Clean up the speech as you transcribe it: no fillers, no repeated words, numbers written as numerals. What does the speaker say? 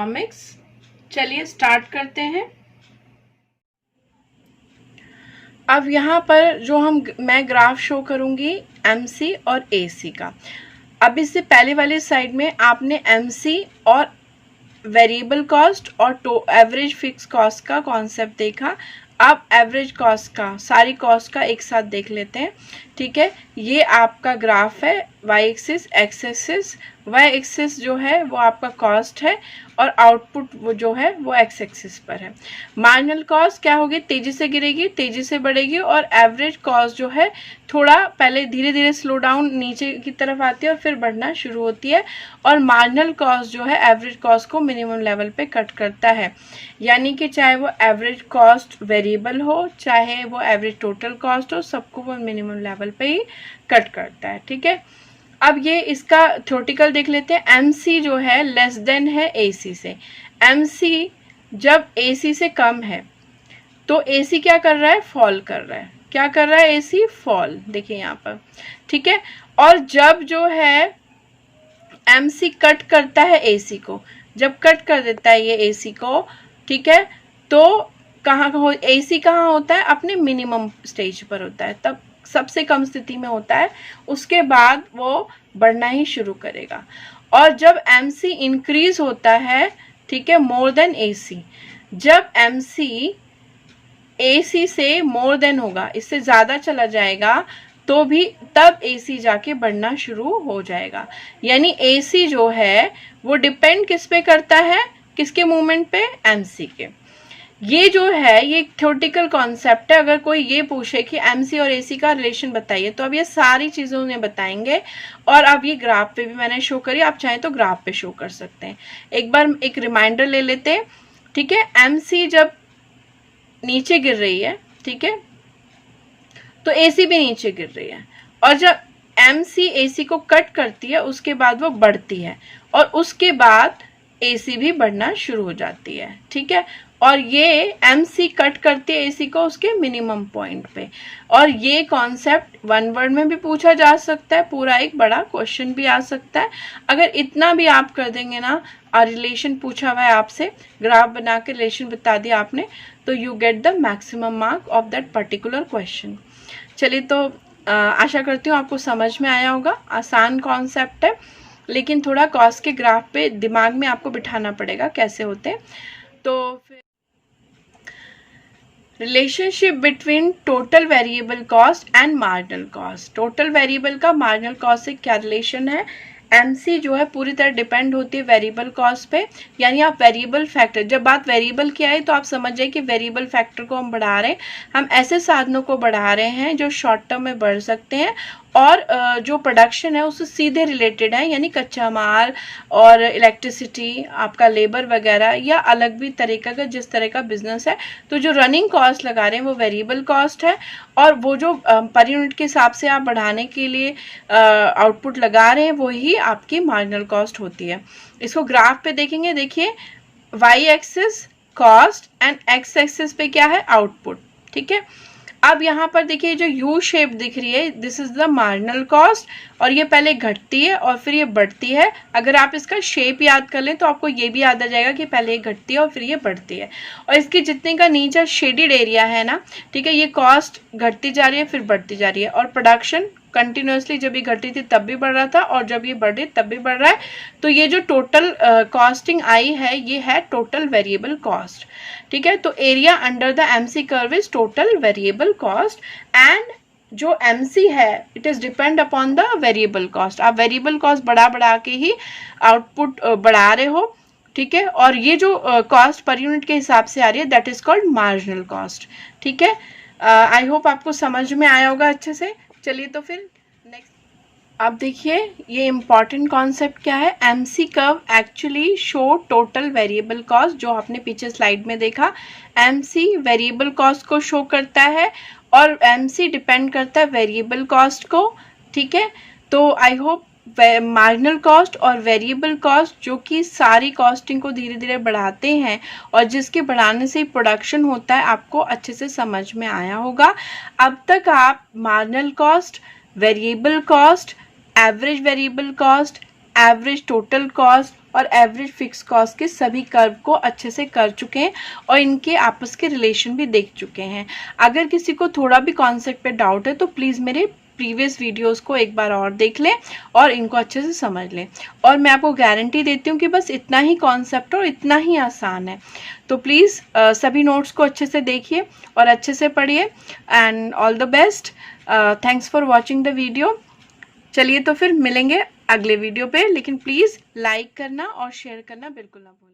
Economics. चलिए start करते हैं। अब यहाँ पर जो मैं ग्राफ शो करूँगी एमसी और एसी का। अब इससे पहले वाले साइड में आपने एमसी और वेरिएबल कॉस्ट और एवरेज फिक्स कॉस्ट का कॉन्सेप्ट देखा। अब एवरेज कॉस्ट का, सारी कॉस्ट का एक साथ देख लेते हैं। ठीक है, ये आपका ग्राफ है, Y axis, X axis. Y axis जो है वो आपका कॉस्ट है और आउटपुट वो जो है वो एक्स एक्सिस पर है। मार्जिनल कॉस्ट क्या होगी, तेजी से गिरेगी, तेजी से बढ़ेगी, और एवरेज कॉस्ट जो है थोड़ा पहले धीरे धीरे स्लो डाउन नीचे की तरफ आती है और फिर बढ़ना शुरू होती है। और मार्जिनल कॉस्ट जो है एवरेज कॉस्ट को मिनिमम लेवल पे कट करता है, यानी कि चाहे वो एवरेज कॉस्ट वेरिएबल हो, चाहे वो एवरेज टोटल कॉस्ट हो, सबको वो मिनिमम लेवल पे ही कट करता है। ठीक है, अब ये इसका थ्योरेटिकल देख लेते हैं। एमसी जो है लेस देन है एसी से। एमसी जब एसी से कम है तो एसी क्या कर रहा है, फॉल कर रहा है। क्या कर रहा है, एसी फॉल, देखिए यहाँ पर। ठीक है, और जब जो है एमसी कट करता है एसी को, जब कट कर देता है ये एसी को, ठीक है, तो एसी कहाँ होता है, अपने मिनिमम स्टेज पर होता है, तब सबसे कम स्थिति में होता है। उसके बाद वो बढ़ना ही शुरू करेगा। और जब एमसी इंक्रीज होता है, ठीक है, मोर देन एसी, जब एमसी एसी से मोर देन होगा, इससे ज्यादा चला जाएगा, तो भी तब एसी जाके बढ़ना शुरू हो जाएगा। यानी एसी जो है वो डिपेंड किस पे करता है, किसके मूवमेंट पे, एमसी के। ये जो है ये थ्योरेटिकल कॉन्सेप्ट है। अगर कोई ये पूछे कि एमसी और एसी का रिलेशन बताइए, तो अब ये सारी चीजें उन्हें बताएंगे। और अब ये ग्राफ पे भी मैंने शो करी, आप चाहें तो ग्राफ पे शो कर सकते हैं। एक बार एक रिमाइंडर ले लेते हैं। ठीक है, एमसी जब नीचे गिर रही है, ठीक है, तो एसी भी नीचे गिर रही है। और जब एमसी एसी को कट करती है, उसके बाद वो बढ़ती है, और उसके बाद एसी भी बढ़ना शुरू हो जाती है। ठीक है, और ये एमसी कट करती है एसी को उसके मिनिमम पॉइंट पे। और ये कॉन्सेप्ट वन वर्ड में भी पूछा जा सकता है, पूरा एक बड़ा क्वेश्चन भी आ सकता है। अगर इतना भी आप कर देंगे ना, और रिलेशन पूछा हुआ है आपसे, ग्राफ बना के रिलेशन बता दिया आपने, तो you get the maximum mark of that particular question. चलिए, तो आशा करती हूँ आपको समझ में आया होगा। आसान कॉन्सेप्ट है, लेकिन थोड़ा कॉस्ट के ग्राफ पे दिमाग में आपको बिठाना पड़ेगा कैसे होते हैं। तो फिर relationship between total variable cost and marginal cost. Total variable का मार्जिनल कॉस्ट से क्या रिलेशन है। एमसी जो है पूरी तरह डिपेंड होती है वेरिएबल कॉस्ट पे, यानी आप वेरिएबल फैक्टर, जब बात वेरिएबल की आई तो आप समझ जाइए कि वेरिएबल फैक्टर को हम बढ़ा रहे हैं। हम ऐसे साधनों को बढ़ा रहे हैं जो शॉर्ट टर्म में बढ़ सकते हैं और जो प्रोडक्शन है उससे सीधे रिलेटेड है, यानी कच्चा माल और इलेक्ट्रिसिटी, आपका लेबर वगैरह, या अलग भी तरीका का जिस तरह का बिजनेस है। तो जो रनिंग कॉस्ट लगा रहे हैं वो वेरिएबल कॉस्ट है, और वो जो पर यूनिट के हिसाब से आप बढ़ाने के लिए आउटपुट लगा रहे हैं वही आपकी मार्जिनल कॉस्ट होती है। इसको ग्राफ पे देखेंगे, देखिए Y axis cost and X axis पे क्या है, आउटपुट। ठीक है, अब यहाँ पर देखिए जो यू शेप दिख रही है, this is the marginal cost, और ये पहले घटती है और फिर ये बढ़ती है। अगर आप इसका शेप याद कर लें तो आपको ये भी याद आ जाएगा कि पहले ये घटती है और फिर ये बढ़ती है। और इसके जितने का नीचे शेडेड एरिया है ना, ठीक है, ये कॉस्ट घटती जा रही है फिर बढ़ती जा रही है। और प्रोडक्शन कंटिन्यूसली जब ये घटी थी तब भी बढ़ रहा था, और जब ये बढ़ रही तब भी बढ़ रहा है। तो ये जो टोटल कॉस्टिंग आई है, ये है टोटल वेरिएबल कॉस्ट। ठीक है, तो area under the MC curve is total variable cost, and जो एमसी है it is depend upon the variable cost. आप वेरिएबल कॉस्ट बढ़ा बढ़ा के ही आउटपुट बढ़ा रहे हो। ठीक है, और ये जो कॉस्ट पर यूनिट के हिसाब से आ रही है that is called marginal cost. ठीक है, आई होप आपको समझ में आया होगा अच्छे से। चलिए, तो फिर नेक्स्ट अब देखिए ये इम्पॉर्टेंट कॉन्सेप्ट क्या है। MC curve actually show total variable cost, जो आपने पीछे स्लाइड में देखा। एमसी वेरिएबल कॉस्ट को शो करता है और एमसी डिपेंड करता है वेरिएबल कॉस्ट को। ठीक है, तो आई होप मार्जिनल कॉस्ट और वेरिएबल कॉस्ट जो कि सारी कॉस्टिंग को धीरे धीरे बढ़ाते हैं और जिसके बढ़ाने से प्रोडक्शन होता है, आपको अच्छे से समझ में आया होगा। अब तक आप marginal cost, variable cost, average variable cost, average total cost, और एवरेज फिक्स कॉस्ट के सभी कर्व को अच्छे से कर चुके हैं और इनके आपस के रिलेशन भी देख चुके हैं। अगर किसी को थोड़ा भी कॉन्सेप्ट पे डाउट है तो प्लीज़ मेरे प्रीवियस वीडियोस को एक बार और देख लें और इनको अच्छे से समझ लें। और मैं आपको गारंटी देती हूँ कि बस इतना ही कॉन्सेप्ट और इतना ही आसान है। तो प्लीज़ सभी नोट्स को अच्छे से देखिए और अच्छे से पढ़िए and all the best. Thanks for watching the video. चलिए तो फिर मिलेंगे अगले वीडियो पे, लेकिन प्लीज़ लाइक करना और शेयर करना बिल्कुल ना भूलें।